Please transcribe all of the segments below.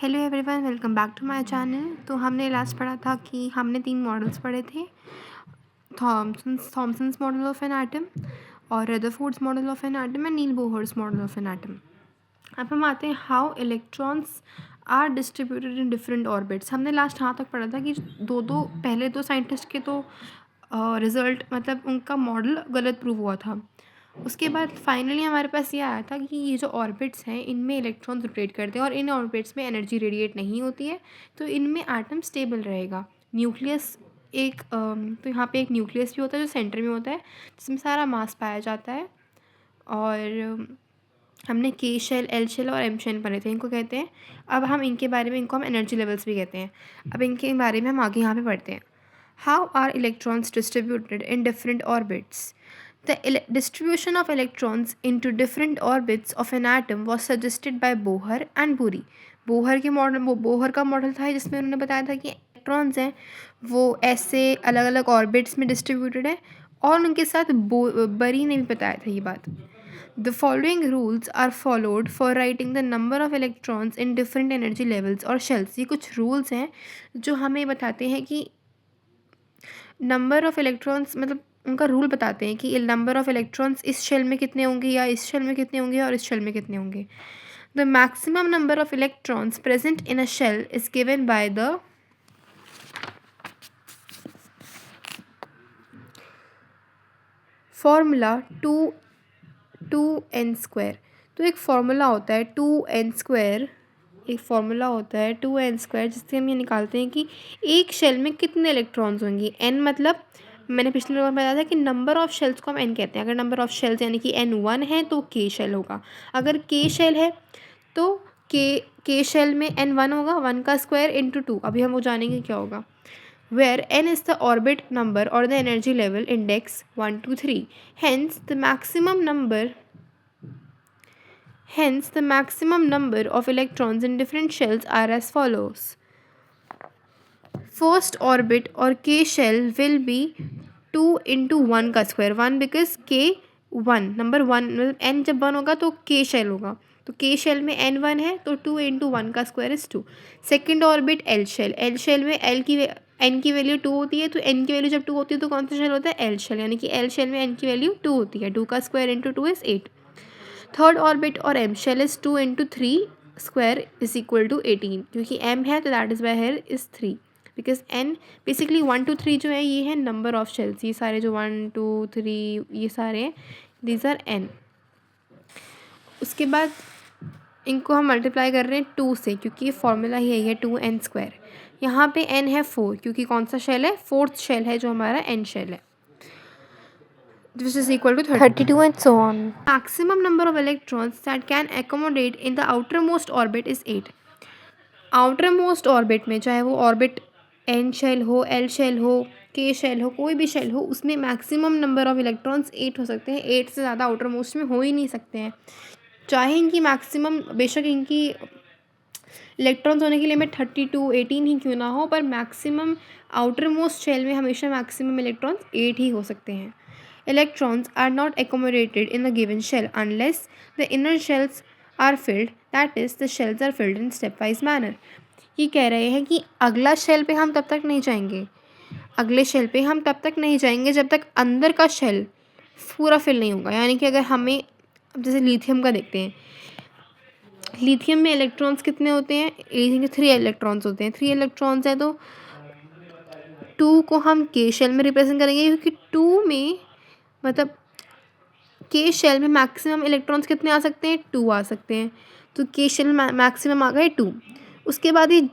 Hello everyone, welcome back to my channel. तो हमने last पढ़ा था कि हमने 3 मॉडल्स पढ़े थे, Thomson's model of an atom और Rutherford's model of an atom and Niels Bohr's model of an atom. अब हम आते हैं how electrons are distributed in different orbits. हमने लास्ट यहाँ तक पढ़ा था कि पहले दो साइंटिस्ट के तो रिजल्ट मतलब उनका मॉडल गलत प्रूव हुआ था। उसके बाद फाइनली हमारे पास ये आया था कि ये जो ऑर्बिट्स हैं इनमें इलेक्ट्रॉन्स रोटेट करते हैं और इन ऑर्बिट्स में एनर्जी रेडिएट नहीं होती है, तो इनमें एटम स्टेबल रहेगा। न्यूक्लियस तो यहाँ पे एक न्यूक्लियस भी होता है जो सेंटर में होता है, जिसमें सारा मास पाया जाता है। और हमने के शेल, एल शेल और एम शेल पढ़े थे, इनको कहते हैं। अब हम इनके बारे में, इनको हम एनर्जी लेवल्स भी कहते हैं। अब इनके बारे में हम आगे यहाँ पे पढ़ते हैं। How are electrons distributed in different orbits? The distribution of electrons into different orbits of an atom was suggested by Bohr and Bury. Bohr का मॉडल था जिसमें उन्होंने बताया था कि इलेक्ट्रॉन्स हैं वो ऐसे अलग अलग ऑर्बिट्स में डिस्ट्रीब्यूटेड है, और उनके साथ बरी ने भी बताया था ये बात। The following rules are followed for writing the number of electrons in different energy levels और शेल्स। ये कुछ रूल्स हैं जो हमें बताते हैं कि नंबर ऑफ इलेक्ट्रॉन्स, मतलब उनका रूल बताते हैं कि नंबर ऑफ इलेक्ट्रॉन्स इस शेल में कितने होंगे या इस शेल में कितने होंगे और इस शेल में कितने होंगे। The maximum number of electrons present in a shell is given by the formula 2n²। तो एक फॉर्मूला होता है 2n², जिससे हम ये निकालते हैं कि एक शेल में कितने इलेक्ट्रॉन्स होंगे। n मतलब मैंने पिछले बार बताया था कि नंबर ऑफ शेल्स को हम n कहते हैं। अगर नंबर ऑफ शेल्स यानी कि n1 है तो k शेल होगा। अगर k शेल है तो k शेल में n1 होगा, 1 का स्क्वायर इंटू 2। अभी हम वो जानेंगे क्या होगा। Where n is the orbit number or the energy level index 1 2 3. Hence the maximum number of electrons in different shells are as follows. First orbit or k shell will be 2 into 1 का square, 1 because k 1 number 1 मतलब n जब 1 होगा तो k shell होगा, तो k shell में n 1 है तो 2 into 1 का square is 2। Second orbit l shell में n की वैल्यू 2 होती है, तो n की वैल्यू जब 2 होती है तो कौन सा शेल होता है? l शेल, यानी कि l शेल में n की वैल्यू 2 होती है, 2 का square into 2 is 8। Third orbit और m shell is 2 into 3 square is equal to 18, क्योंकि m है तो that is by here is 3, because n basically 1 2 3 जो है ये है नंबर ऑफ शेल्स। ये सारे जो 1 2 3 ये सारे हैं, दीज आर n। उसके बाद इनको हम मल्टीप्लाई कर रहे हैं 2 से, क्योंकि ये फॉर्मूला ही यही है 2n²। यहाँ पे n है 4, क्योंकि कौन सा शेल है? फोर्थ शेल है जो हमारा n शेल है, which is equal to 32 and so on. Maximum number of electrons that can accommodate in the outermost orbit is 8. Outermost orbit में, चाहे वो ऑर्बिट n शेल हो, l शेल हो, k शेल हो, कोई भी शेल हो, उसमें मैक्सिमम नंबर ऑफ इलेक्ट्रॉन्स 8 हो सकते हैं। 8 से ज़्यादा आउटरमोस्ट में हो ही नहीं सकते हैं। चाहे इनकी मैक्सिमम, बेशक इनकी इलेक्ट्रॉन्स होने की लिमिट 32 18 ही क्यों ना हो, पर मैक्सिमम आउटरमोस्ट शेल में हमेशा मैक्सिमम इलेक्ट्रॉन्स 8 ही हो सकते हैं। Electrons are not accommodated in the given shell unless the inner shells are filled, that is the shells are filled in stepwise manner. ये कह रहे हैं कि अगला शेल पे हम तब तक नहीं जाएंगे, अगले शेल पे हम तब तक नहीं जाएंगे जब तक अंदर का शेल पूरा फिल नहीं होगा। यानी कि अगर हमें, अब जैसे लिथियम का देखते हैं, लिथियम में इलेक्ट्रॉन्स कितने होते हैं? लिथियम के 3 इलेक्ट्रॉन्स होते हैं। 3 इलेक्ट्रॉन्स हैं तो 2 को हम के शेल में रिप्रेजेंट करेंगे, क्योंकि 2 में मतलब के शेल में मैक्सिमम इलेक्ट्रॉन्स कितने आ सकते हैं? 2 आ सकते हैं, तो के शेल में मैक्सिमम आ गए 2। उसके बाद ही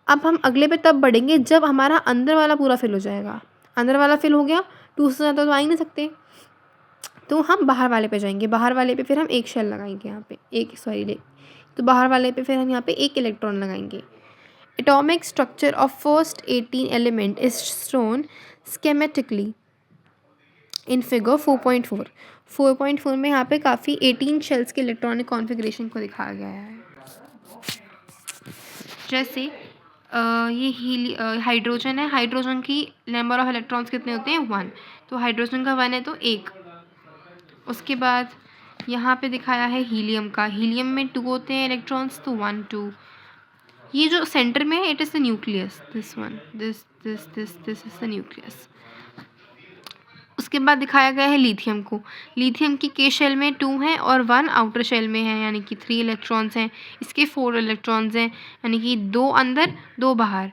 अब हम अगले पे तब बढ़ेंगे जब हमारा अंदर वाला पूरा फिल हो जाएगा। अंदर वाला फिल हो गया, 2 से ज़्यादा तो आ ही नहीं सकते, तो हम बाहर वाले पे जाएंगे। बाहर वाले पे फिर हम एक शेल लगाएंगे, यहाँ पे तो बाहर वाले पे फिर हम यहाँ पे एक इलेक्ट्रॉन लगाएंगे। Atomic structure of first 18 element is shown schematically in figure 4.4। 4.4 में यहाँ पे काफ़ी 18 शेल्स के इलेक्ट्रॉनिक कॉन्फ़िगरेशन को दिखाया गया है। जैसे ये हाइड्रोजन है, हाइड्रोजन की नंबर ऑफ इलेक्ट्रॉन्स कितने होते हैं? 1, तो हाइड्रोजन का 1 है तो 1। उसके बाद यहाँ पे दिखाया है हीलियम का, हीलियम में 2 होते हैं इलेक्ट्रॉन्स, तो 1 2। ये जो सेंटर में है it is the nucleus, this one, this is the nucleus. उसके बाद दिखाया गया है लिथियम को। लिथियम की के शेल में 2 हैं और 1 आउटर शेल में है, यानी कि 3 इलेक्ट्रॉन्स हैं। इसके 4 इलेक्ट्रॉन्स हैं, यानी कि 2 अंदर 2 बाहर।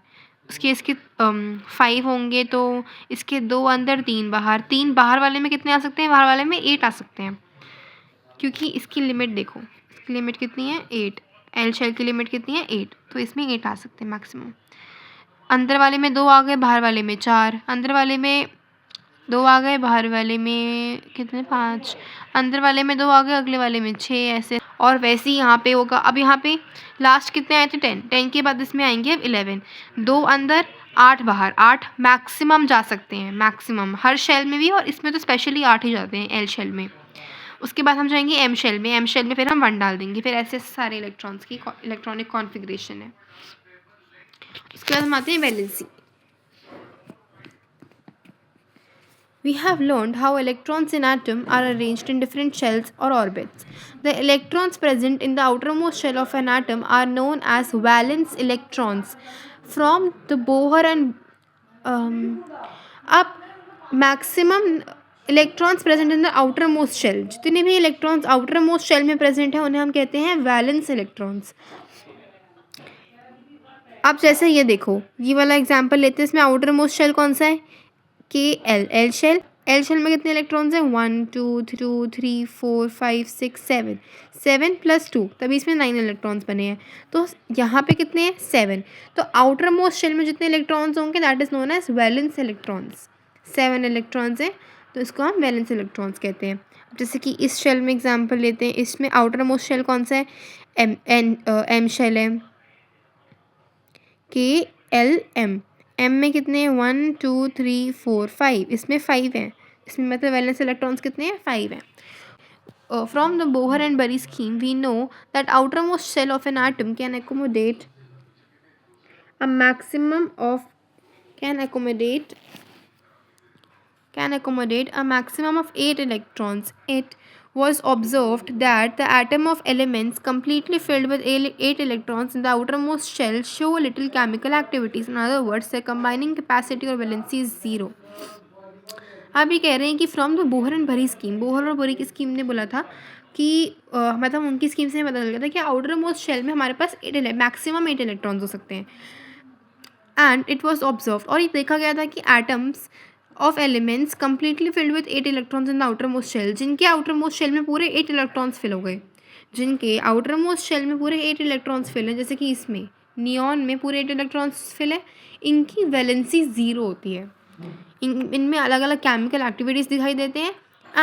इसके 5 होंगे तो इसके 2 अंदर 3 बाहर। 3 बाहर वाले में कितने आ सकते हैं? बाहर वाले में 8 आ सकते हैं, क्योंकि इसकी लिमिट देखो, इसकी लिमिट कितनी है? 8। एल शेल की लिमिट कितनी है? 8, तो इसमें 8 आ सकते हैं मैक्सिमम। अंदर वाले में 2 आ गए, बाहर वाले में 4। अंदर वाले में 2 आ गए, बाहर वाले में कितने? 5। अंदर वाले में 2 आ गए, अगले वाले में 6, ऐसे। और वैसे ही यहाँ पे होगा। अब यहाँ पे लास्ट कितने आए थे? 10। 10 के बाद इसमें आएंगे अब 11। 2 अंदर 8 बाहर। 8 मैक्सिमम जा सकते हैं, मैक्सिमम हर शेल में भी, और इसमें तो स्पेशली 8 ही जाते हैं एल शेल में। उसके बाद हम जाएंगे एम शेल में। एम शेल में फिर हम 1 डाल देंगे। फिर ऐसे सारे इलेक्ट्रॉन्स की इलेक्ट्रॉनिक कॉन्फ़िगरेशन है। उसके बाद हम आते हैं valency. We have learned how electrons in atom are arranged in different shells or orbits. The electrons present in the outermost shell of an atom are known as valence electrons. From the Bohr and अब maximum electrons present in the outermost shell, जितने भी electrons outermost shell में present हैं उन्हें हम कहते हैं valence electrons. अब जैसे ये देखो, ये वाला एग्जांपल लेते हैं। इसमें आउटर मोस्ट शेल कौन सा है? K L, L shell. L shell में कितने इलेक्ट्रॉन्स हैं? 1 2 3 4 5 6 7। 7 + 2, तभी इसमें 9 इलेक्ट्रॉन्स बने हैं। तो यहाँ पे कितने हैं? 7। तो आउटर मोस्ट शेल में जितने इलेक्ट्रॉन्स होंगे that is known as valence electrons. 7 electrons हैं, तो इसको हम वैलेंस इलेक्ट्रॉन्स कहते हैं। जैसे कि इस शेल में एग्जाम्पल लेते हैं। इसमें आउटर मोस्ट शेल कौन सा है? एम शेल है, के एल एम। एम में कितने हैं? 1 2 3 4 5। इसमें 5 हैं। इसमें मतलब वैलेंस इलेक्ट्रॉन्स कितने हैं? 5 हैं। From the Bohr and Bury scheme, we know that outermost shell of an atom can accommodate a maximum of can accommodate a maximum of 8 electrons. It was observed that the atom of elements completely filled with 8 electrons in the outermost shell show little chemical activities. In other words, their combining capacity or valency is 0. अब ये कह रहे हैं कि from the Bohr and बरी scheme, Bohr और बरी की स्कीम ने बोला था कि मतलब उनकी स्कीम से पता चल गया था कि आउटर मोस्ट शेल में हमारे पास मैक्सिमम 8 इलेक्ट्रॉन्स हो सकते हैं। एंड इट वॉज ऑब्जर्व, और ये देखा गया था कि atoms of elements completely filled with 8 electrons in the outer most shell. जिनके आउटर मोस्ट शेल में पूरे 8 इलेक्ट्रॉन्स फिल हो गए, जिनके आउटर मोस्ट शेल में पूरे 8 इलेक्ट्रॉन्स फिल हैं, जैसे कि इसमें नियॉन में पूरे 8 इलेक्ट्रॉन्स फिल है, इनकी वैलेंसी 0 होती है। इनमें अलग अलग केमिकल एक्टिविटीज़ दिखाई देते हैं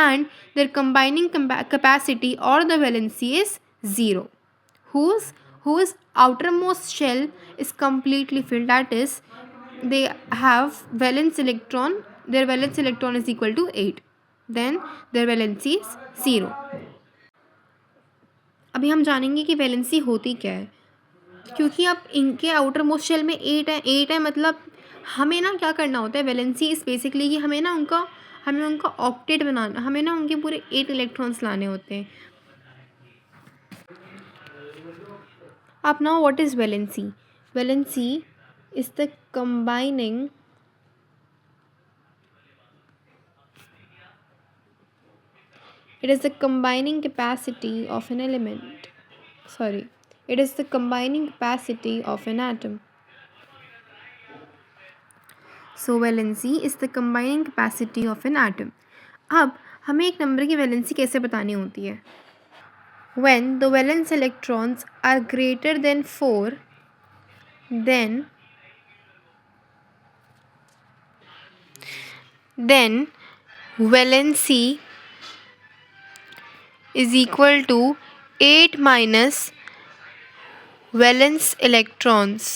एंड देयर कंबाइनिंग कैपेसिटी और the valency is 0। whose outermost shell is completely filled, that is they have valence electron, their valence electron is equal to 8, then their valency is 0। अभी हम जानेंगे कि valency होती क्या है, क्योंकि अब इनके आउटर मोस्ट शेल में 8 है। 8 है मतलब हमें ना क्या करना होता है, वैलेंसी इज़ बेसिकली कि हमें उनका ऑक्टेट बनाना, हमें ना उनके पूरे 8 इलेक्ट्रॉन्स लाने होते हैं। अब now what is valency? Valency is the combining capacity of an element. Sorry, it is the combining capacity of an atom. So valency is the combining capacity of an atom. अब हमें एक number की valency कैसे बतानी होती है? When the valence electrons are greater than 4, then valency is equal to 8 minus valence electrons.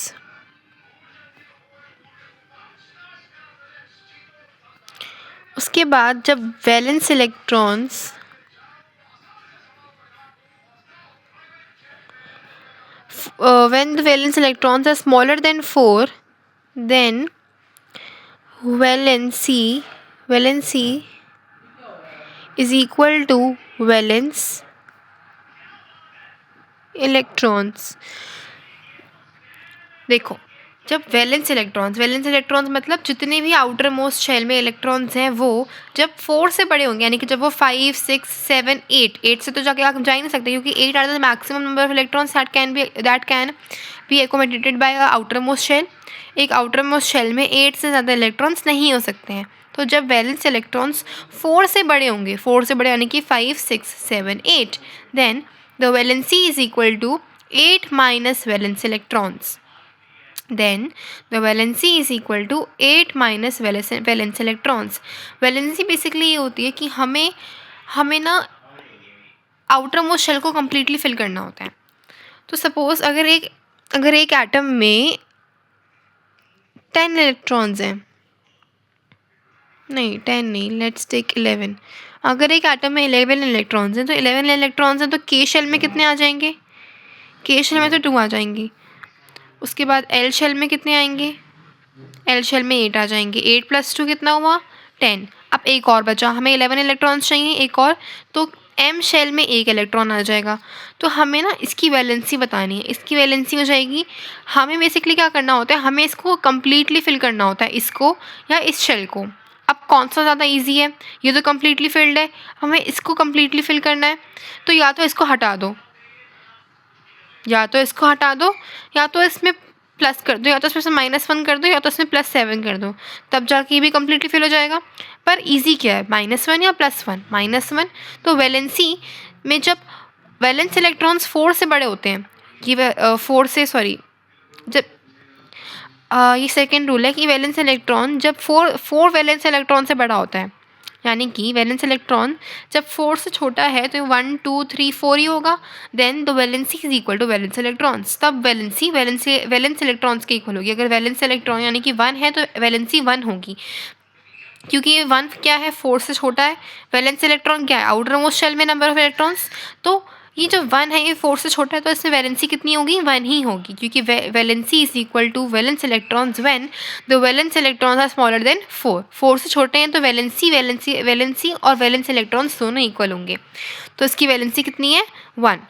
उसके बाद जब valence electrons when the valence electrons are smaller than 4, then valency is equal to valence electrons. देखो, जब valence electrons मतलब जितने भी outer most shell में electrons हैं वो जब 4 से बड़े होंगे, यानी कि जब वो 5, 6, 7, 8 से तो जाके आप जा ही नहीं सकते, क्योंकि 8 are the maximum number of electrons that can be accommodated by a outer most shell. एक आउटर मोस्ट शेल में 8 से ज़्यादा इलेक्ट्रॉन्स नहीं हो सकते हैं। तो जब वैलेंस इलेक्ट्रॉन्स 4 से बड़े होंगे, 4 से बड़े यानी कि 5, 6, 7, 8, then the valency is equal to 8 minus valence electrons. then the valency is equal to 8 minus valence electrons। Valency basically ये होती है कि हमें ना आउटर मोस्ट शेल को कम्प्लीटली फिल करना होता है। तो सपोज अगर एक एटम में 10 इलेक्ट्रॉन्स हैं, नहीं 10 नहीं, लेट्स टेक 11। अगर एक एटम में 11 इलेक्ट्रॉन्स हैं तो 11 इलेक्ट्रॉन्स हैं तो के शेल में कितने आ जाएंगे? के शेल में तो 2 आ जाएंगे। उसके बाद एल शेल में कितने आएंगे? एल शेल में 8 आ जाएंगे। 8 + 2 कितना हुआ? 10। अब एक और बचा, हमें 11 इलेक्ट्रॉन्स चाहिए एक और, तो एम शेल में 1 इलेक्ट्रॉन आ जाएगा। तो हमें ना इसकी वैलेंसी बतानी है। इसकी वैलेंसी हो जाएगी, हमें बेसिकली क्या करना होता है, हमें इसको कम्प्लीटली फिल करना होता है, इसको या इस शेल को। अब कौन सा ज़्यादा ईजी है? ये तो कम्प्लीटली फिल्ड है, हमें इसको कम्प्लीटली फिल करना है। तो या तो इसको हटा दो, या तो इसमें प्लस कर दो, या तो इसमें से -1 कर दो, या तो इसमें +7 कर दो, तब जाके ये भी कम्प्लीटली फिल हो जाएगा। पर इजी क्या है, -1 या +1? -1। तो वैलेंसी में जब वैलेंस इलेक्ट्रॉन्स 4 से बड़े होते हैं, जब ये सेकेंड रूल है कि वैलेंस इलेक्ट्रॉन जब 4 वैलेंस इलेक्ट्रॉन से बड़ा होता है, यानी कि वैलेंस इलेक्ट्रॉन जब 4 से छोटा है तो 1, 2, 3, 4 ही होगा। Then the valency is equal to valence electrons. तब वैलेंस इलेक्ट्रॉन्स के इक्वल होगी। अगर वैलेंस इलेक्ट्रॉन यानी कि 1 है तो वैलेंसी 1 होगी, क्योंकि ये 1 क्या है, 4 से छोटा है। वैलेंस इलेक्ट्रॉन क्या है, आउटर मोस्ट शेल में नंबर ऑफ इलेक्ट्रॉन्स। तो ये जो 1 है ये 4 से छोटा है, तो इसमें वैलेंसी कितनी होगी? 1 ही होगी, क्योंकि valency is equal to valence electrons when the valence electrons are smaller than 4। 4 से छोटे हैं तो वैलेंसी और वैलेंस इलेक्ट्रॉन्स दोनों इक्वल होंगे। तो इसकी वैलेंसी कितनी है? 1।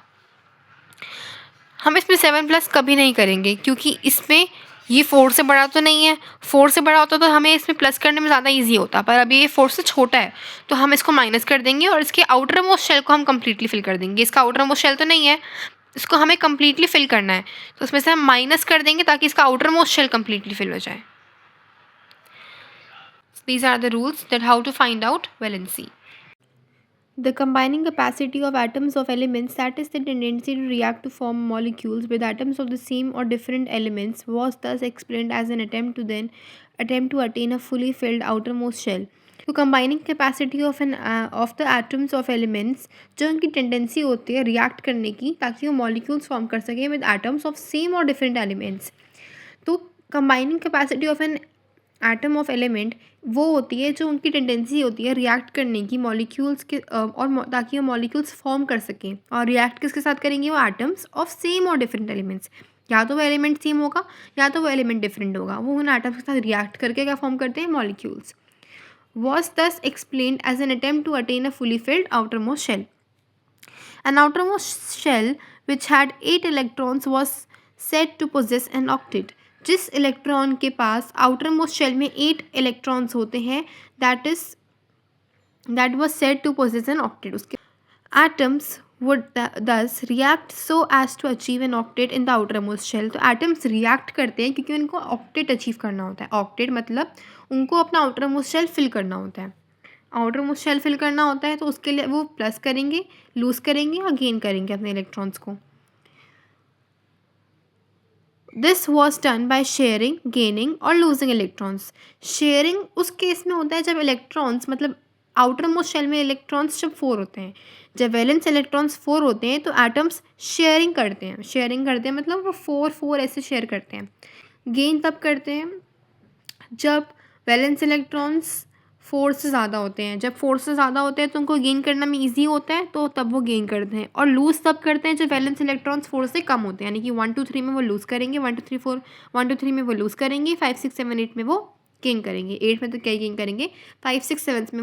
हम इसमें 7+ कभी नहीं करेंगे, क्योंकि इसमें ये 4 से बड़ा तो नहीं है। 4 से बड़ा होता तो हमें इसमें प्लस करने में ज़्यादा इजी होता, पर अभी ये 4 से छोटा है तो हम इसको माइनस कर देंगे और इसके आउटर मोस्ट शेल को हम कम्प्लीटली फिल कर देंगे। इसका आउटर मोस्ट शेल तो नहीं है, इसको हमें कम्प्लीटली फिल करना है, तो उसमें से हम माइनस कर देंगे ताकि इसका outer most shell completely fill हो जाए। These are the rules that how to find out valency. The combining capacity of atoms of elements, that is the tendency to react to form molecules with atoms of the same or different elements, was thus explained as an attempt to attain a fully filled outermost shell. तो combining capacity of the atoms of elements, जो उनकी tendency होती है react करने की ताकि वो molecules form कर सकें विद एटम्स ऑफ सेम और डिफरेंट एलिमेंट्स। तो combining capacity of an atom of element वो होती है जो उनकी टेंडेंसी होती है रिएक्ट करने की मॉलिक्यूल्स के और ताकि वो मॉलिक्यूल्स फॉर्म कर सकें। और रिएक्ट किसके साथ करेंगे? वो एटम्स ऑफ सेम और डिफरेंट एलिमेंट्स। या तो वो एलिमेंट सेम होगा या तो वो एलिमेंट डिफरेंट होगा, वो उन एटम्स के साथ रिएक्ट करके क्या फॉर्म करते हैं? Molecules. Was thus explained as an attempt to attain a fully filled outermost shell. An outermost shell which had 8 electrons was said to possess an octet. जिस इलेक्ट्रॉन के पास आउटर मोस्ट शेल में 8 electrons होते हैं, that was said to possess an octet. उसके atoms would thus react so as to achieve an octet in the outermost shell. तो atoms react करते हैं क्योंकि उनको octet अचीव करना होता है। octet मतलब उनको अपना outermost shell फिल करना होता है। outermost shell फिल करना होता है तो उसके लिए वो प्लस करेंगे, लूज करेंगे और गेन करेंगे अपने इलेक्ट्रॉन्स को। This was done by sharing, gaining और लूजिंग इलेक्ट्रॉन्स। शेयरिंग उस केस में होता है जब इलेक्ट्रॉन्स मतलब आउटर मोस्ट शेल में इलेक्ट्रॉन्स जब 4 होते हैं, जब वैलेंस इलेक्ट्रॉन्स 4 होते हैं तो एटम्स शेयरिंग करते हैं मतलब वो 4 ऐसे शेयर करते हैं। गेन तब करते हैं जब वैलेंस इलेक्ट्रॉन्स 4 से ज़्यादा होते हैं। जब 4 से ज़्यादा होते हैं तो उनको गेन करना में ईजी होता है, तो तब वो गेन करते हैं। और लूज़ तब करते हैं जब वैलेंस इलेक्ट्रॉन्स 4 से कम होते हैं, यानी कि 1, 2, 3 में वो लूज़ करेंगे, 1, 2, 3 में वो लूज़ करेंगे, 5, 6, 7, 8 में वो गेन करेंगे। 8 में तो क्या गेन करेंगे, 5, 6, 7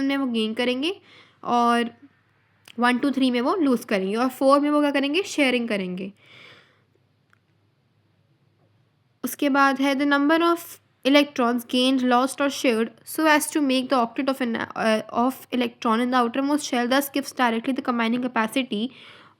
में वो गेन करेंगे, और 1, 2, 3 में वो लूज़ करेंगे, और 4 में वो क्या करेंगे? शेयरिंग करेंगे। उसके बाद है the number of electrons gained, lost or shared so as to make the octet of electron in the outermost shell, thus gives directly the combining capacity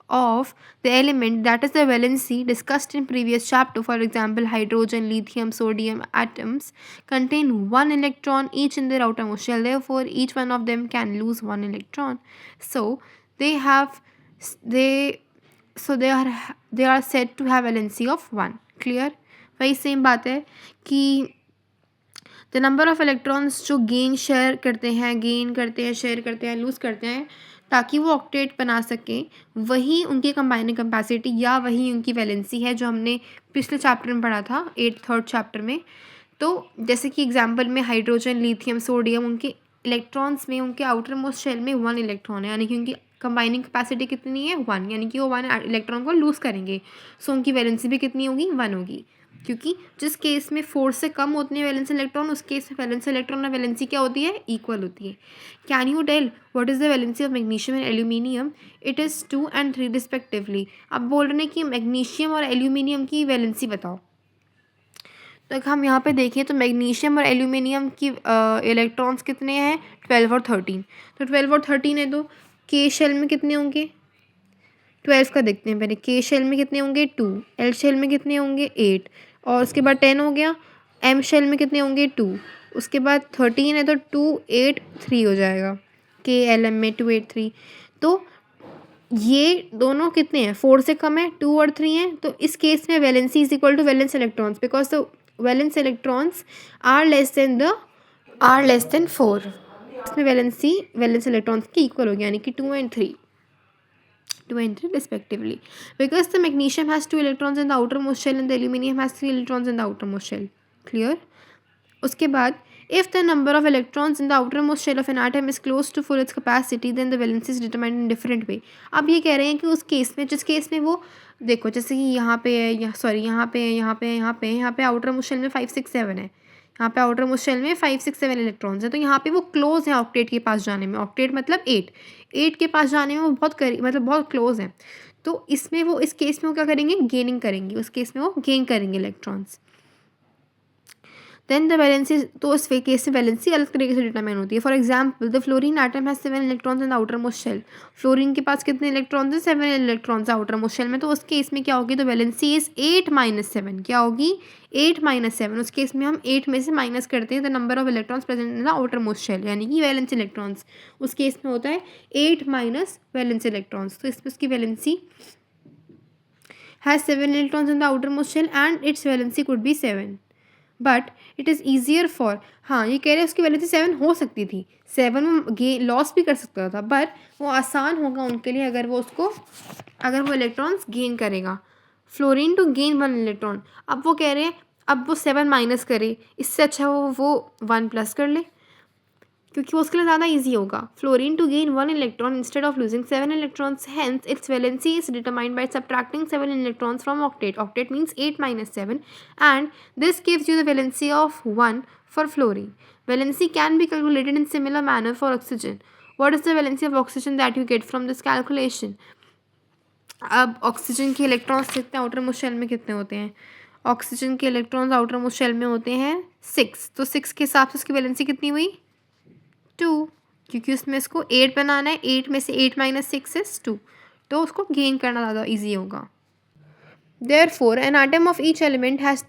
of the element, that is the valency discussed in previous chapter. For example, hydrogen, lithium, sodium atoms contain one electron each in their outermost shell, therefore each one of them can lose one electron. So they have they they are said to have valency of 1. Clear? वही same बात है कि the number of electrons जो gain share करते हैं, gain करते हैं, share करते हैं, लूज़ करते हैं ताकि वो ऑक्टेट बना सकें, वही उनकी कंबाइनिंग कैपेसिटी या वही उनकी वैलेंसी है जो हमने पिछले चैप्टर में पढ़ा था, थर्ड चैप्टर में। तो जैसे कि एग्जांपल में हाइड्रोजन, लिथियम, सोडियम, उनके इलेक्ट्रॉन्स में उनके आउटर मोस्ट शेल में 1 इलेक्ट्रॉन है, यानी कि उनकी कंबाइनिंग कैपेसिटी कितनी है 1, यानी कि वो 1 इलेक्ट्रॉन को लूज़ करेंगे। सो उनकी वैलेंसी भी कितनी होगी 1 होगी, क्योंकि जिस केस में 4 से कम होते हैं वैलेंस इलेक्ट्रॉन, उस केस में वैलेंस इलेक्ट्रॉन और वैलेंसी क्या होती है इक्वल होती है। Can you tell what is the valency of magnesium and aluminium? It is 2 and 3 respectively. अब बोल रहे हैं कि मैग्नीशियम और एल्यूमिनियम की वैलेंसी बताओ। तो अगर हम यहाँ पे देखें तो मैग्नीशियम और एल्यूमिनियम की इलेक्ट्रॉन्स कितने हैं 12 और 13। तो 12 और 13 है तो के शेल में कितने होंगे 12 का देखते हैं पहले। के शेल में कितने होंगे 2, एल शेल में कितने होंगे 8, और उसके बाद 10 हो गया। एम शेल में कितने होंगे 2, उसके बाद 13 है तो 2 8 3 हो जाएगा। के एल एम में 2 8 3। तो ये दोनों कितने हैं 4 से कम है, 2 और 3 हैं। तो इस केस में valency is equal to valence electrons, because the valence electrons are less than 4। इसमें वैलेंस इलेक्ट्रॉन्स की इक्वल होगी, यानी कि 2 and 3 respectively, because the magnesium has 2 electrons in the outermost shell and the aluminum has 3 electrons in the outermost shell. Clear? उसके बाद if the number of electrons in the outermost shell of an atom is close to full its capacity, then the valency is determined in different way. अब ये कह रहे हैं कि उस case में, जिस केस में वो देखो जैसे कि यहाँ पे है, यहाँ पे आउटर मोस्ट शेल में 5 6 7 है, यहाँ पे आउटर मोस्ट शेल में 5 6 7 इलेक्ट्रॉन्स है। तो यहाँ पे वो क्लोज है ऑक्टेट के पास जाने में। ऑक्टेट मतलब 8 के पास जाने में वो बहुत मतलब बहुत क्लोज है। तो इसमें वो इस केस में वो क्या करेंगे गेनिंग करेंगे, उस केस में वो गेन करेंगे इलेक्ट्रॉन्स। देन द वैलेंसी, तो उस केस में वैलेंसी अलग तरीके से डिटरमाइन होती है। For example the fluorine atom has 7 electrons in the outer most shell. Fluorine के पास कितने इलेक्ट्रॉन्स हैं 7 इलेक्ट्रॉन्स आउटर मोस्ट शेल में। तो उस केस में क्या होगी तो वैलेंसी इज 8 - 7। क्या होगी 8 - 7। उस केस में हम 8 में से माइनस करते हैं the number of electrons present in the outer most shell, यानी कि वैलेंस इलेक्ट्रॉन्स। उस केस में होता है 8 माइनस वैलेंस इलेक्ट्रॉन्स। तो इसमें उसकी valency has 7 electrons in the outer most shell and its valency could be 7, but it is easier for, हाँ ये कह रहे हैं उसकी वैलेंसी 7 हो सकती थी, 7 में लॉस भी कर सकता था, बट वो आसान होगा उनके लिए अगर वो इलेक्ट्रॉन्स गेन करेगा। फ्लोरीन टू गेन 1 इलेक्ट्रॉन, अब वो कह रहे हैं अब वो 7 माइनस करे, इससे अच्छा वो 1 प्लस कर ले, क्योंकि वो उसके लिए ज़्यादा ईजी होगा। Fluorine to gain 1 electron instead of losing 7 electrons, hence its valency is determined by subtracting 7 electrons from octet. Octet means 8 - 7 and this gives you the valency of 1 for fluorine. Valency can be calculated in similar manner for oxygen. What is the valency of oxygen that you get from this calculation? अब oxygen के electrons कितने outer most shell में कितने होते हैं? Oxygen के electrons outer most shell में होते हैं 6। तो 6 के हिसाब से उसकी वैलेंसी कितनी हुई 2, क्योंकि उसमें इसको 8 बनाना है। 8 में से 8 - 6 इज 2, तो उसको गेन करना ज़्यादा ईजी होगा। Therefore, an atom of each element has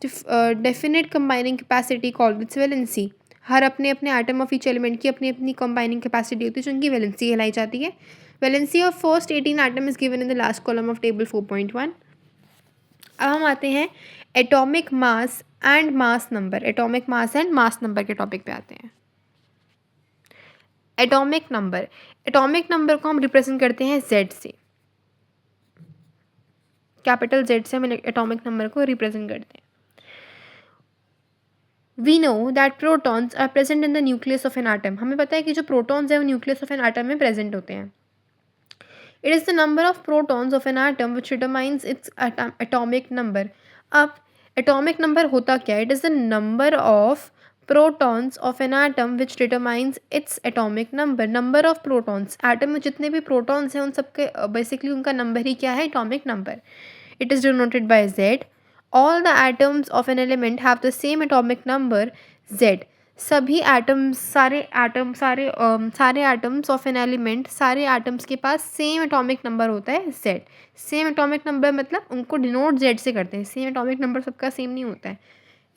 definite combining capacity called its valency. हर अपने अपने atom of each element की अपनी अपनी combining capacity होती है जो उनकी वैलेंसी कहलाई जाती है। Valency of first 18 atom is given in the last column of table 4.1. अब हम आते हैं atomic mass and mass number. Atomic mass and mass number के टॉपिक पे आते हैं। एटॉमिक नंबर को हम रिप्रेजेंट करते हैं Z से, कैपिटल Z से हम एटॉमिक नंबर को रिप्रेजेंट करते हैं। We know that protons are present in the nucleus of an atom. हमें पता है कि जो प्रोटॉन्स है वो न्यूक्लियस ऑफ एन आटम में प्रेजेंट होते हैं। It is the number of protons of an atom which determines its atomic number. अब एटॉमिक नंबर होता क्या है? It is the number of protons of an atom which determines its atomic number. Number of protons, atom में जितने भी protons हैं उन सबके बेसिकली उनका नंबर ही क्या है? Atomic number. It is denoted by Z all the atoms of an element have the same atomic number z। सभी एटम्स सारे एटम्स ऑफ एन एलिमेंट, सारे एटम्स के पास सेम एटॉमिक नंबर होता है z। सेम एटॉमिक नंबर मतलब उनको denote z से करते हैं, सेम एटॉमिक नंबर सबका सेम नहीं होता है।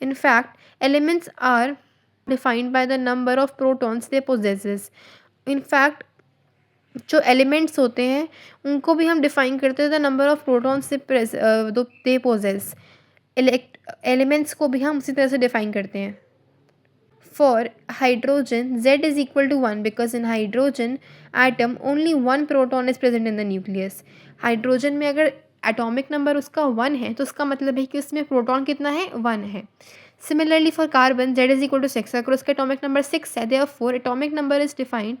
In fact elements are defined by the number of protons they possesses. In fact जो एलिमेंट्स होते हैं उनको भी हम डिफाइन करते हैं the number of protons they possess. Elements को भी हम उसी तरह से डिफाइन करते हैं। For hydrogen z is equal to 1 because in hydrogen atom only one proton is present in the nucleus. Hydrogen में अगर एटॉमिक नंबर उसका 1 है तो उसका मतलब है कि उसमें प्रोटॉन कितना है, 1 है। Similarly for carbon z is equal to 6, अगर उसका एटॉमिक नंबर 6 है therefore atomic number is defined,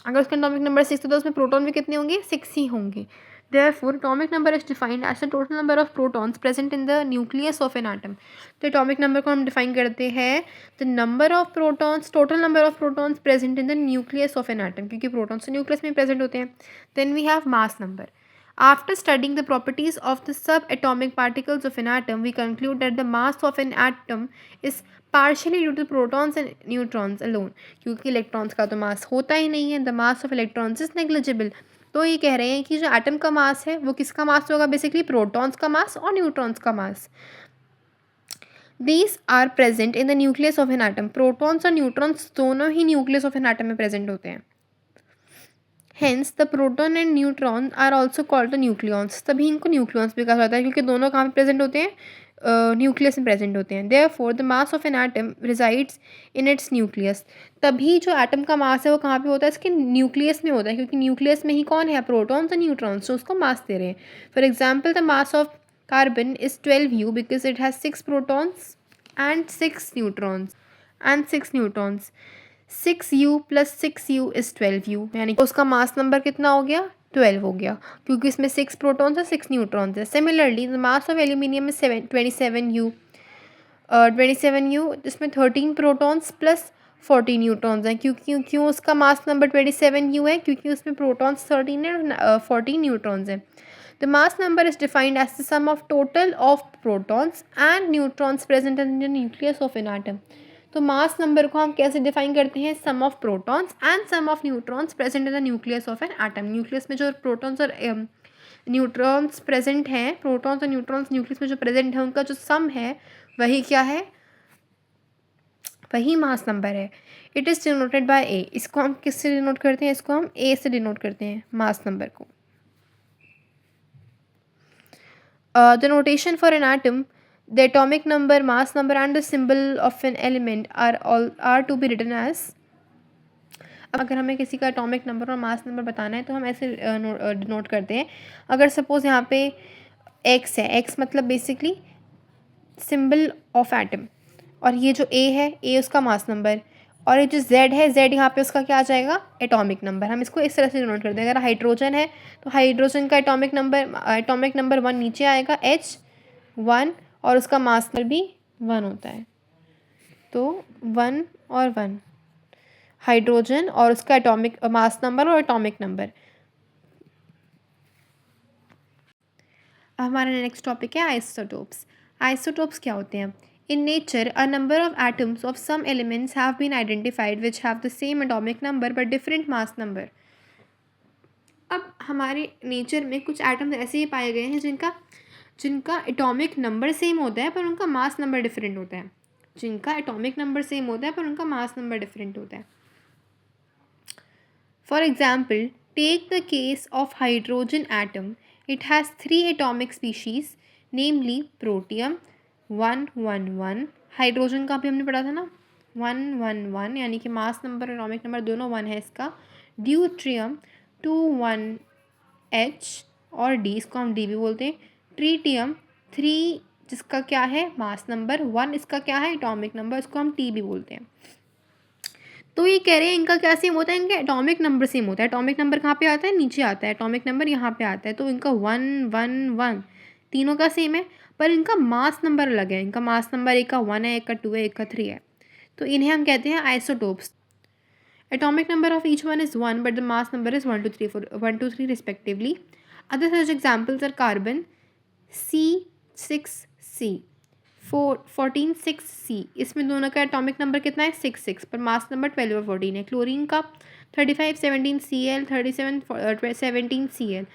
अगर उसका एटॉमिक नंबर 6 है तो उसमें प्रोटॉन भी कितने होंगे, 6 ही होंगे। Therefore, atomic number is defined as the total number of protons present in the nucleus of an atom. तो atomic number को हम define करते हैं the number of protons, total number of protons present in the nucleus of an atom, क्योंकि protons तो nucleus में present होते हैं। Then we have mass number. After studying the properties of the subatomic particles of an atom, we conclude that the mass of an atom is partially due to protons and neutrons alone. क्योंकि electrons का तो mass होता ही नहीं है, the mass of electrons is negligible. तो ये कह रहे हैं कि जो एटम का मास है वो किसका मास होगा, बेसिकली प्रोटॉन्स का मास और न्यूट्रॉन्स का mass. These are present in the nucleus of an atom. Protons और न्यूट्रॉन्स दोनों ही न्यूक्लियस ऑफ एन एटम में प्रेजेंट होते हैं। Hence the proton and neutron are also called the nucleons. तभी इनको न्यूक्लियॉन्स भी कहा जाता है क्योंकि दोनों कहाँ पे प्रेजेंट होते हैं, न्यूक्लियस में प्रेजेंट होते हैं। Therefore the mass of an atom resides in its nucleus. तभी जो एटम का मास है वो कहाँ पे होता है, इसके न्यूक्लियस में होता है, क्योंकि न्यूक्लियस में ही कौन है, प्रोटॉन्स और न्यूट्रॉन्स जो उसको मास दे रहे हैं। For example the mass of carbon is 12u because it has 6 protons and 6 neutrons. 6u plus 6u is 12u, यानी कि उसका मास नंबर कितना हो गया, 12 हो गया, क्योंकि इसमें 6 प्रोटॉन्स और 6 न्यूट्रॉन्स है। Similarly the mass of aluminium is 27u, 27u इसमें 13 प्रोटॉन्स प्लस 40 न्यूट्रॉन्स हैं। क्यों उसका मास नंबर 27u है, क्योंकि उसमें प्रोटॉन्स 13 है और 40 न्यूट्रॉन्स हैं। The mass number is defined as the sum of total of protons and neutrons present in the nucleus of an atom. तो मास नंबर को हम कैसे डिफाइन करते हैं, sum of protons and sum of neutrons present in the nucleus of an atom. Nucleus में जो protons और neutrons present हैं, प्रोटॉन्स और न्यूट्रॉन्स न्यूक्लियस में जो प्रेजेंट है उनका जो सम है वही क्या है, वही मास नंबर है। इट इज़ डिनोटेड बाय ए। इसको हम किससे डिनोट करते हैं, इसको हम ए से डिनोट करते हैं मास नंबर को। The notation for an atom, the atomic number, mass number and the symbol of an element are to be written as. अगर हमें किसी का एटॉमिक नंबर और मास नंबर बताना है तो हम ऐसे डिनोट करते हैं। अगर सपोज यहाँ पे एक्स है, एक्स मतलब बेसिकली सिंबल ऑफ एटम, और ये जो ए है, ए उसका मास नंबर, और ये जो जेड है, जेड यहाँ पे उसका क्या आ जाएगा, एटॉमिक नंबर। हम इसको इस तरह से डिनोट करते हैं। अगर हाइड्रोजन है तो हाइड्रोजन का एटॉमिक नंबर 1 नीचे आएगा, H1, और उसका मास नंबर भी 1 होता है। तो 1 और 1 हाइड्रोजन और उसका एटॉमिक मास नंबर और एटॉमिक नंबर। हमारा नेक्स्ट टॉपिक है आइसोटोप्स। आइसोटोप्स क्या होते हैं? In nature, a number of atoms of some elements have been identified which have the same atomic number but different mass number. अब हमारे nature में कुछ एटम्स ऐसे ही पाए गए हैं जिनका एटॉमिक नंबर सेम होता है पर उनका मास नंबर डिफरेंट होता है। जिनका एटॉमिक नंबर सेम होता है पर उनका मास नंबर डिफरेंट होता है। For example, take the case of hydrogen atom. It has 3 atomic species, namely protium 111। Hydrogen का भी हमने पढ़ा था ना, 111, यानी कि मास नंबर और एटॉमिक नंबर दोनों 1 है इसका। ड्यूट्रियम 21H और D, इसको हम D भी बोलते हैं। ट्रीटियम 3, जिसका क्या है मास नंबर 1, इसका क्या है एटॉमिक नंबर, इसको हम T भी बोलते हैं। तो ये कह रहे हैं इनका क्या सेम होता है, इनका एटॉमिक नंबर सेम होता है। एटॉमिक नंबर कहाँ पे आता है, नीचे आता है, एटॉमिक नंबर यहाँ पे आता है। तो इनका 111 तीनों का सेम है, पर इनका मास नंबर अलग है। इनका मास नंबर एक का 1 है, एक का 2 है, एक का 3 है। तो इन्हें हम कहते हैं isotopes. Atomic number of each one is 1 but the mass number is 1 2 3 respectively. Other such examples are carbon C 6C 14 6C, इसमें दोनों का एटॉमिक नंबर कितना है 6 पर मास नंबर 12 और 14 है। क्लोरीन का 35 17Cl 37 17Cl,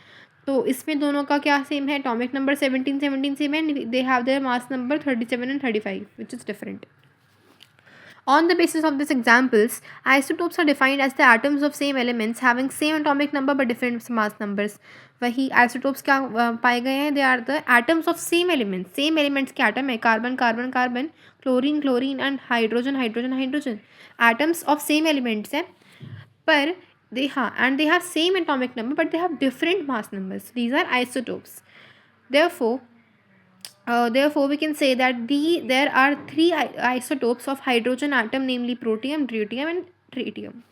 तो इसमें दोनों का क्या सेम है, एटॉमिक नंबर 17 सेम है, they have their mass number 37 and 35 which is different. On the basis of these examples, isotopes are defined as the atoms of same elements having same atomic number but different mass numbers. वही isotopes क्या पाए गए हैं, they are the atoms of same elements, same elements के atom है, carbon carbon carbon, chlorine chlorine and hydrogen hydrogen hydrogen, atoms of same elements हैं, पर and they have same atomic number but they have different mass numbers. These are isotopes. Therefore, we can say that there are three isotopes of hydrogen atom, namely protium, deuterium, and tritium.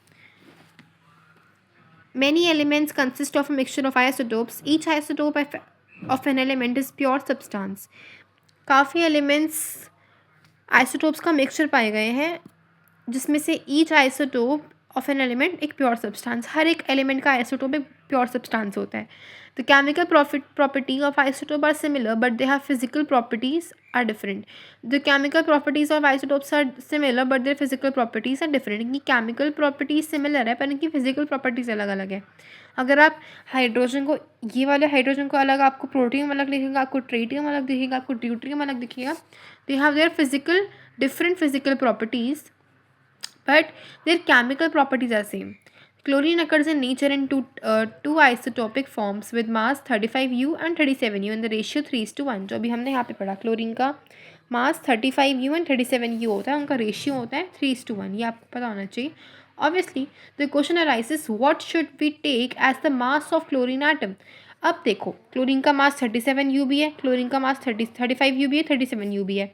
Many elements consist of a mixture of isotopes. Each isotope of an element is pure substance. काफ़ी elements isotopes का mixture पाए गए हैं, जिसमें से each isotope of an element एक pure substance, हर एक element का isotope एक pure substance होता है. The chemical property of isotope are similar but they have physical properties are different. The chemical properties of isotopes are similar but their physical properties are different. इनकी chemical properties similar है पर इनकी physical properties अलग अलग है. अगर आप hydrogen को, ये वाले हाइड्रोजन को अलग, आपको प्रोटियम अलग दिखेगा, आपको ट्रिटियम अलग दिखेगा, आपको ड्यूट्रियम अलग दिखेगा. They have their different physical properties but their chemical properties are same. Chlorine occurs in nature in two isotopic forms with mass 35U and 37U and the ratio 3:1. जो अभी हमने यहाँ पे पढ़ा, क्लोरीन का मास 35U and 37U होता है, उनका रेशियो होता है 3:1. ये आपको पता होना चाहिए. Obviously, the question arises, what should we take as the mass of chlorine atom? अब देखो, क्लोरीन का मास 37U भी है, क्लोरीन का मास 35U भी है, 37U भी है,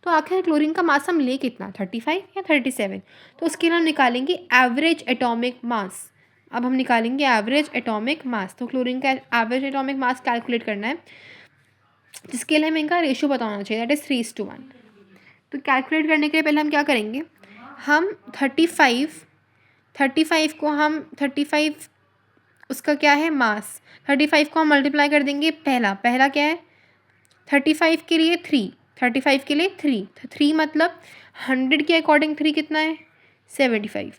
तो आखिर क्लोरीन का मास हम ले कितना, 35 या 37? तो उसके लिए हम निकालेंगे एवरेज एटॉमिक मास. अब हम निकालेंगे एवरेज एटॉमिक मास. तो क्लोरीन का एवरेज एटॉमिक मास कैलकुलेट करना है, जिसके लिए हमें इनका रेशियो पता होना चाहिए, दैट इज़ 3:1. तो कैलकुलेट करने के लिए पहले हम क्या करेंगे, हम 35 को हम 35 उसका क्या है मास, 35 को हम मल्टीप्लाई कर देंगे, पहला क्या है 35 के लिए 3, 35 के लिए 3 मतलब 100 के अकॉर्डिंग 3 कितना है 75.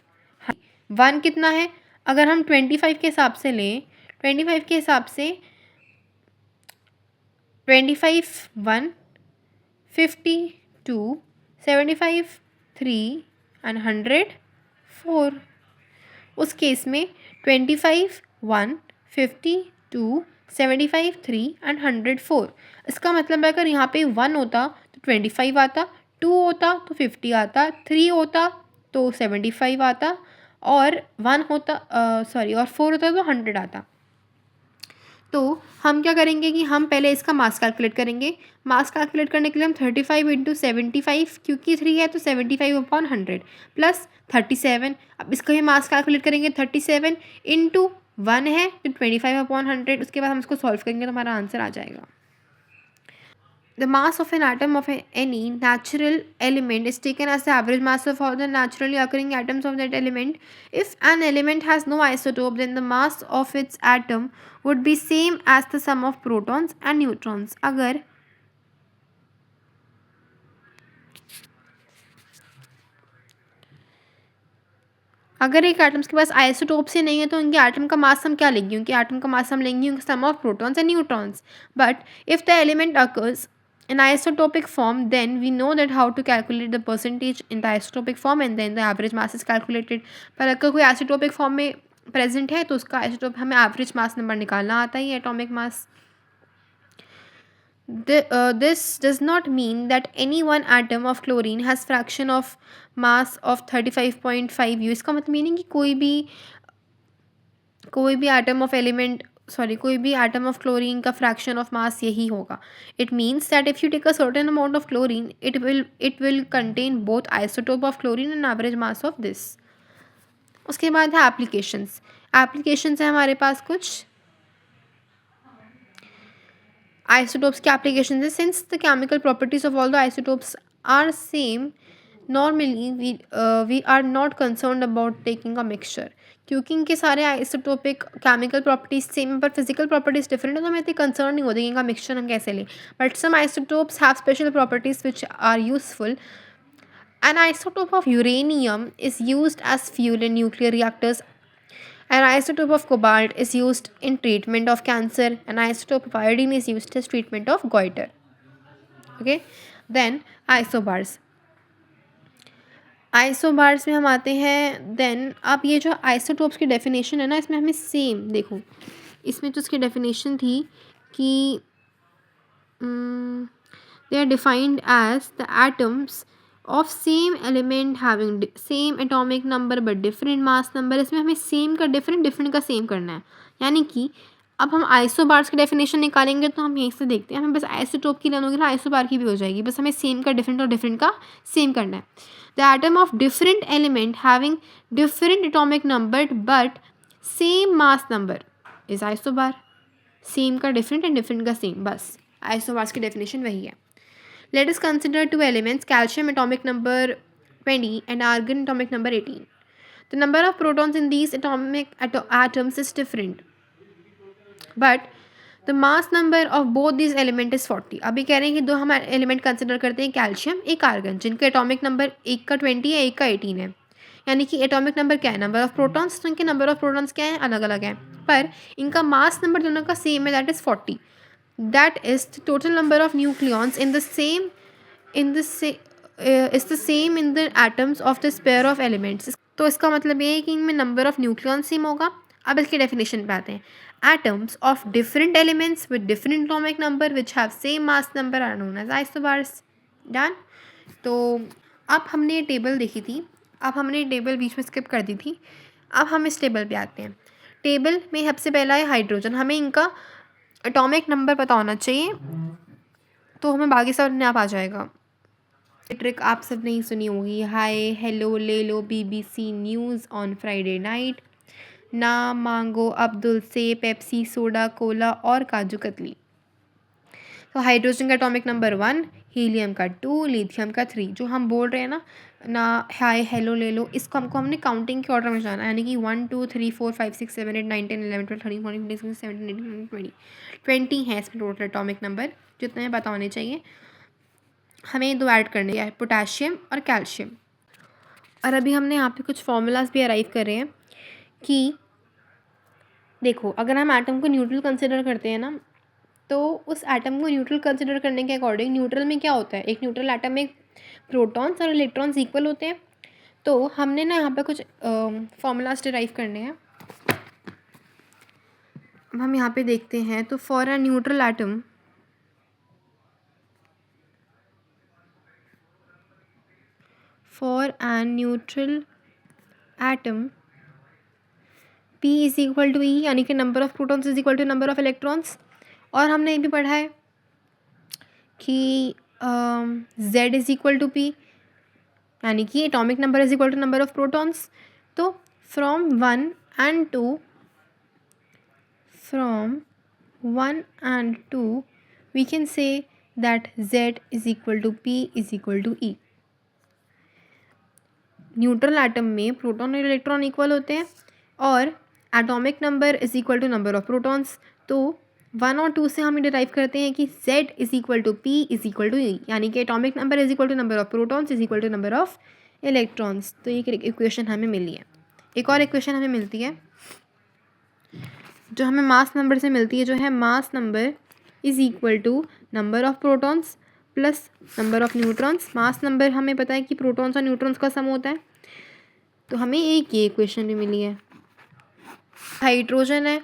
1 कितना है, अगर हम 25 के हिसाब से लें, 25 के हिसाब से 25 1 52 75 3 एंड 100 4. उस केस में 25 1 52 75 3 एंड 100 4. इसका मतलब है अगर यहाँ पे 1 होता तो 25 आता, 2 होता तो 50 आता, 3 होता तो 75 आता, और 1 होता और 4 होता तो 100 आता. तो हम क्या करेंगे कि हम पहले इसका मास कैलकुलेट करेंगे. मास कैलकुलेट करने के लिए हम 35 इंटू 75, क्योंकि 3 है तो 75/100 प्लस 37. अब इसका भी मास कैलकुलेट करेंगे, 37 इंटू 1 है तो 25/100. उसके बाद हम इसको सॉल्व करेंगे तो हमारा आंसर आ जाएगा. The mass of an atom of any natural element is taken as the average mass of all the naturally occurring atoms of that element. If an element has no isotope, then the mass of its atom would be same as the sum of protons and neutrons. अगर एक atoms के पास isotopes ही नहीं है तो उनके atom का मास हम क्या लेंगे, उनके एटम का मास हम लेंगे उनके sum of protons and neutrons. But if the element occurs in isotopic form, then we know that how to calculate the percentage in the isotopic form and then the average mass is calculated. पर अगर कोई isotopic form में present है तो उसका isotope हमें average mass number निकालना आता ही है, atomic mass. This does not mean that any one atom of chlorine has fraction of mass of 35.5U. इसका मतलब मीनिंग कि कोई भी atom of element कोई भी atom of chlorine का fraction of mass यही होगा. It means that if you take a certain amount of chlorine, it will contain both isotope of chlorine and average mass of this. उसके बाद है applications है हमारे पास कुछ isotopes के applications है. Since the chemical properties of all the isotopes are same, normally we are not concerned about taking a mixture. क्योंकि इनके सारे आइसोटोपिक केमिकल प्रॉपर्टीज सेम पर फिजिकल प्रॉपर्टीज डिफरेंट है, तो हमें इतनी कंसर्न नहीं होती कि इनका मिक्सचर हम कैसे लें. But some isotopes have special properties which are useful. An isotope of uranium is used as fuel in nuclear reactors. An isotope of cobalt is used in treatment of cancer. An isotope of iodine is used as treatment of goiter. Okay, then isobars. Isobars में हम आते हैं. Then अब ये जो isotopes की definition है ना, इसमें हमें सेम देखो, इसमें तो उसकी डेफिनेशन थी कि they are defined as the atoms of same element having same atomic number but different mass number. इसमें हमें सेम का डिफरेंट, डिफरेंट का सेम करना है. यानी कि अब हम आइसोबार्स की डेफिनेशन निकालेंगे तो हम यहीं से देखते हैं, हमें बस आइसोटोप की लेना होगी ना, आइसोबार की भी हो जाएगी, बस हमें सेम का डिफरेंट और डिफरेंट का सेम करना है. The atom of different element having different atomic number but same mass number is isobar. Same का डिफरेंट एंड डिफरेंट का सेम, बस आइसोबार्स की डेफिनेशन वही है. Let us consider two elements, calcium atomic number 20 and argon atomic number 18. The number of protons in these atomic atoms is different, but the mass number of both these element is 40. अभी कह रहे हैं कि दो हम element consider करते हैं, calcium एक आर्गन, जिनका एटॉमिक नंबर एक का 20 है, एक का 18 है. यानी कि एटॉमिक नंबर क्या है, नंबर ऑफ प्रोटॉन्स, तो इनके नंबर ऑफ प्रोटॉन्स क्या है, अलग अलग है, पर इनका मास नंबर दोनों का सेम है, that is 40. That is the total number of nucleons in the same is the same in the atoms of this pair of elements. तो इसका मतलब ये है कि इनमें नंबर ऑफ न्यूक्लियॉन सेम होगा. अब इसकी डेफिनेशन पे आते हैं. Atoms of different elements with different atomic number which have same mass number are known as isobars. Done. तो अब हमने ये टेबल देखी थी, अब हमने ये टेबल बीच में स्किप कर दी थी. अब हम इस टेबल पे आते हैं. टेबल में सबसे पहला है हाइड्रोजन. हमें इनका एटॉमिक नंबर पता होना चाहिए, तो हमें बाकी सब अपने आप आ जाएगा. ट्रिक आप सब नहीं सुनी होगी. हाय हेलो ले लो BBC news on Friday night. ना मांगो अब्दुल से पेप्सी सोडा कोला और काजू कतली. तो हाइड्रोजन का एटॉमिक नंबर 1, हीलियम का 2, लिथियम का 3. जो हम बोल रहे हैं ना हाय हेलो ले लो, इसको हमने काउंटिंग के ऑर्डर में जाना है. यानी कि 1 2 3 4 5 6 7 8 9 10 11 12 13 14 15 16 17 18 19 20 है इसमें टोटल एटॉमिक नंबर, जितने हमें पता होने चाहिए. हमें दो ऐड करने हैं, पोटाशियम और कैल्शियम. और अभी हमने यहाँ पे कुछ फॉर्मूलाज भी अराइव कर रहे हैं कि देखो, अगर हम एटम को न्यूट्रल कंसिडर करते हैं ना, तो उस एटम को न्यूट्रल कंसिडर करने के अकॉर्डिंग न्यूट्रल में क्या होता है, एक न्यूट्रल एटम में प्रोटॉन्स और इलेक्ट्रॉन्स इक्वल होते हैं. तो हमने ना यहाँ पे कुछ फॉर्मूलाज डिराइव करने हैं. अब हम यहाँ पे देखते हैं. तो for a neutral atom, for a neutral atom P is equal to E, यानी कि number of protons is equal to number of electrons. और हमने ये भी पढ़ा है कि Z is equal to P, यानी कि atomic number is equal to number of protons. तो from 1 and 2 we can say that Z is equal to P is equal to E. Neutral atom में प्रोटॉन और electron equal होते हैं और atomic number is equal to number of protons. तो 1 और 2 से हम डिराइव करते हैं कि Z is equal to P is equal to E, यानी कि atomic number is equal to number of protons is equal to number of electrons. तो ये इक्वेशन हमें मिली है. एक और इक्वेशन हमें मिलती है जो हमें मास नंबर से मिलती है, जो है mass number is equal to number of protons plus number of neutrons. Mass number हमें पता है कि प्रोटॉन्स और न्यूट्रॉन्स का सम होता है, तो हमें एक ये इक्वेशन भी मिली है. हाइड्रोजन है,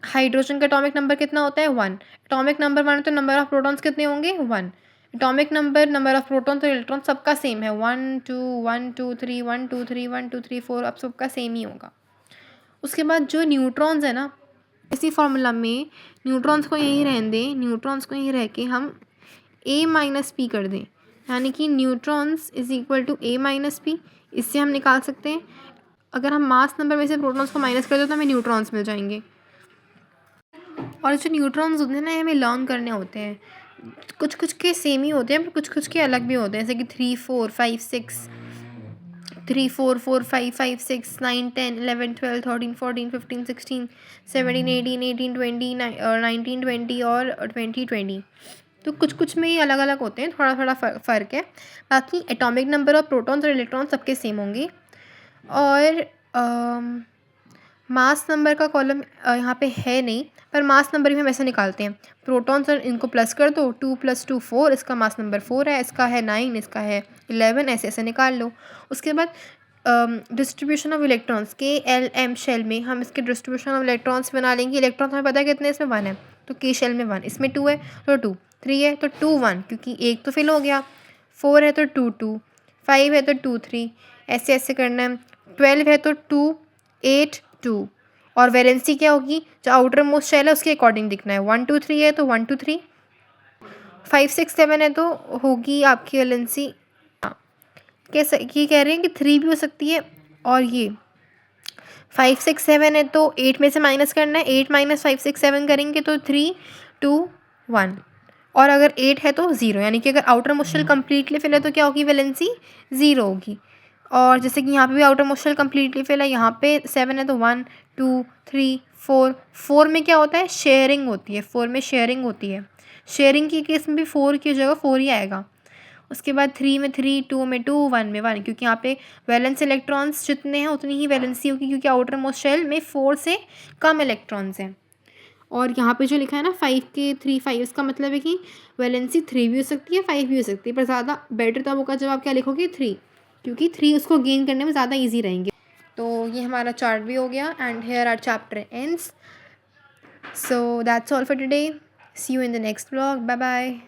हाइड्रोजन का एटॉमिक नंबर कितना होता है 1. एटॉमिक नंबर 1 तो नंबर ऑफ प्रोटॉन्स कितने होंगे 1. Atomic number, number of protons और इलेक्ट्रॉन सबका सेम है 1 2 1 2 3 1 2 3 1 2 3 4, अब सबका सेम ही होगा. उसके बाद जो न्यूट्रॉन्स है ना, इसी फार्मूला में न्यूट्रॉन्स को यहीं रहने दें, न्यूट्रॉन्स को यहीं रह के हम A माइनस पी कर दें, यानी कि neutrons is equal to A minus P. इससे हम निकाल सकते हैं, अगर हम मास नंबर में से प्रोटॉन्स को माइनस कर दें तो हमें न्यूट्रॉन्स मिल जाएंगे. और जो न्यूट्रॉन्स होते हैं ना, हमें लर्न करने होते हैं. कुछ के सेम ही होते हैं पर कुछ के अलग भी होते हैं, जैसे कि 3 4 5 6 3 4 4 5 5 6 9 10 11 12 13 14 15 16 17 18 18 20 19 20 और 20 20। तो कुछ कुछ में ये अलग अलग होते हैं, थोड़ा थोड़ा फ़र्क है। बाकी एटॉमिक नंबर और प्रोटॉन्स और इलेक्ट्रॉन सबके सेम होंगे। और मास नंबर का कॉलम यहाँ पे है नहीं, पर मास नंबर भी हम ऐसे निकालते हैं। प्रोटॉन्स और इनको प्लस कर दो, 2 + 2 4, इसका मास नंबर 4 है, इसका है 9, इसका है 11, ऐसे ऐसे निकाल लो। उसके बाद डिस्ट्रीब्यूशन ऑफ इलेक्ट्रॉन्स के एल एम शेल में हम इसके डिस्ट्रीब्यूशन ऑफ इलेक्ट्रॉन्स बना लेंगे। इलेक्ट्रॉन्स हमें पता है कितने, इसमें 1 है तो के शेल में 1, इसमें 2 है तो 2, 3 है तो 2 1 क्योंकि एक तो फिल हो गया, 4 है तो 2 2, 5 है तो 2 3, ऐसे ऐसे करना है। 12 है तो 2 8 2, और वैलेंसी क्या होगी, जो आउटर मोस्ट शेल है उसके अकॉर्डिंग दिखना है। 1 2 3 है तो 1 2 3, 5 6 7 है तो होगी आपकी वैलेंसी, कैसे ये कह रहे हैं कि 3 भी हो सकती है। और ये 5 6 7 है तो 8 में से माइनस करना है, 8 - 5 6 7 करेंगे तो 3 2 1, और अगर 8 है तो 0, यानी कि अगर outer most shell completely fill है तो क्या होगी, वैलेंसी 0 होगी। और जैसे कि यहाँ पे भी outer most shell completely fill है, यहाँ पे 7 है तो 1 2 3 4, 4 में क्या होता है, शेयरिंग होती है, 4 में शेयरिंग होती है। शेयरिंग के केस में भी 4 की जगह 4 ही आएगा। उसके बाद 3 में 3, 2 में 2, 1 में 1, क्योंकि यहाँ पे वैलेंस इलेक्ट्रॉन्स जितने हैं उतनी ही वैलेंसी होगी, क्योंकि आउटर मोस्ट शेल में 4 से कम इलेक्ट्रॉन्स हैं। और यहाँ पे जो लिखा है ना 5 के 3 5, इसका मतलब है कि वैलेंसी 3 भी हो सकती है, 5 भी हो सकती है, पर ज़्यादा बेटर तब होगा जब आप क्या लिखोगे 3, क्योंकि 3 उसको गेन करने में ज़्यादा ईजी रहेंगे। तो ये हमारा चार्ट भी हो गया, and here our chapter ends. So that's all for today, see you in the next vlog, bye bye.